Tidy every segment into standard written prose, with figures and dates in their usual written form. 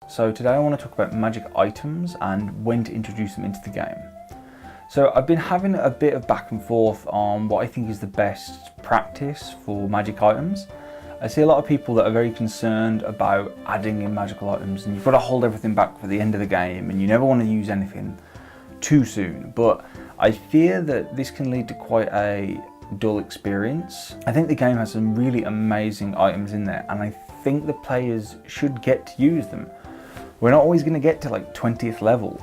So today I want to talk about magic items and when to introduce them into the game. So I've been having a bit of back and forth on what I think is the best practice for magic items. I see a lot of people that are very concerned about adding in magical items, and you've got to hold everything back for the end of the game and you never want to use anything too soon. But I fear that this can lead to quite a dull experience. I think the game has some really amazing items in there, and I think the players should get to use them. We're not always going to get to like 20th level.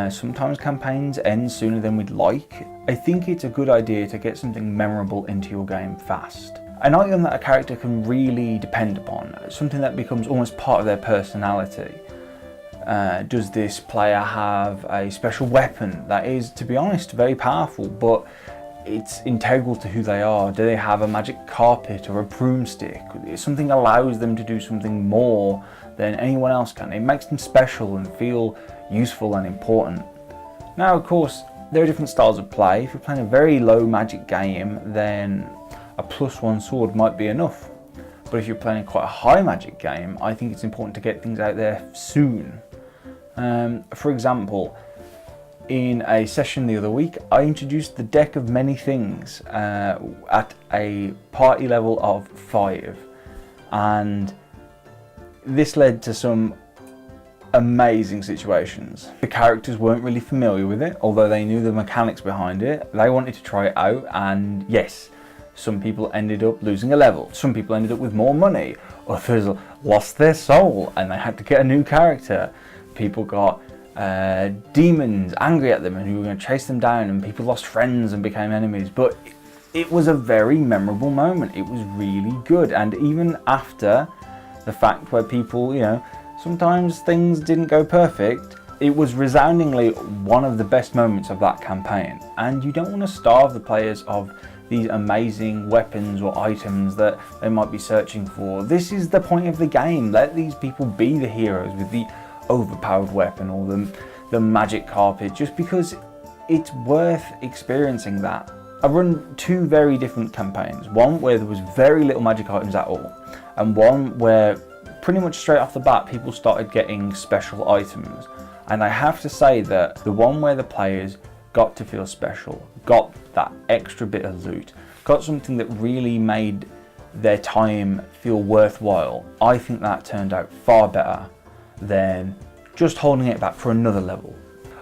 Sometimes campaigns end sooner than we'd like. I think it's a good idea to get something memorable into your game fast. An item that a character can really depend upon, something that becomes almost part of their personality. Does this player have a special weapon that is, to be honest, very powerful, but it's integral to who they are? Do they have a magic carpet or a broomstick? Something allows them to do something more than anyone else can. It makes them special and feel useful and important. Now, of course, there are different styles of play. If you're playing a very low magic game, then a +1 sword might be enough. But if you're playing quite a high magic game, I think it's important to get things out there soon. For example, in a session the other week, I introduced the deck of many things at a party level of 5, and this led to some amazing situations. The characters weren't really familiar with it, although they knew the mechanics behind it. They wanted to try it out, and yes, some people ended up losing a level. Some people ended up with more money. Others lost their soul and they had to get a new character. People got demons angry at them and who were going to chase them down, and people lost friends and became enemies. But it was a very memorable moment. It was really good. And even after the fact where people, sometimes things didn't go perfect, it was resoundingly one of the best moments of that campaign. And you don't want to starve the players of these amazing weapons or items that they might be searching for. This is the point of the game. Let these people be the heroes with the overpowered weapon or the magic carpet, just because it's worth experiencing that. I've run 2 very different campaigns. One where there was very little magic items at all, and one where pretty much straight off the bat people started getting special items. And I have to say that the one where the players got to feel special, got that extra bit of loot, got something that really made their time feel worthwhile, I think that turned out far better than just holding it back for another level.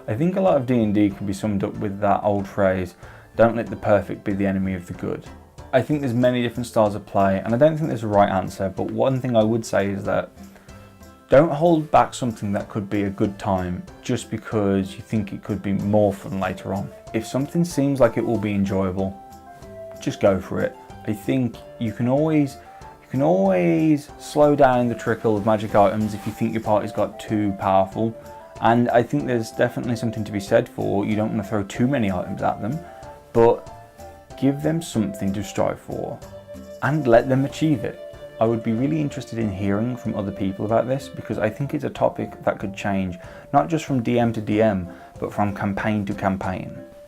I think a lot of D&D can be summed up with that old phrase, don't let the perfect be the enemy of the good. I think there's many different styles of play, and I don't think there's a right answer, but one thing I would say is that don't hold back something that could be a good time just because you think it could be more fun later on. If something seems like it will be enjoyable, just go for it. I think you can always slow down the trickle of magic items if you think your party's got too powerful. And I think there's definitely something to be said for, you don't want to throw too many items at them, but give them something to strive for and let them achieve it. I would be really interested in hearing from other people about this, because I think it's a topic that could change, not just from DM to DM, but from campaign to campaign.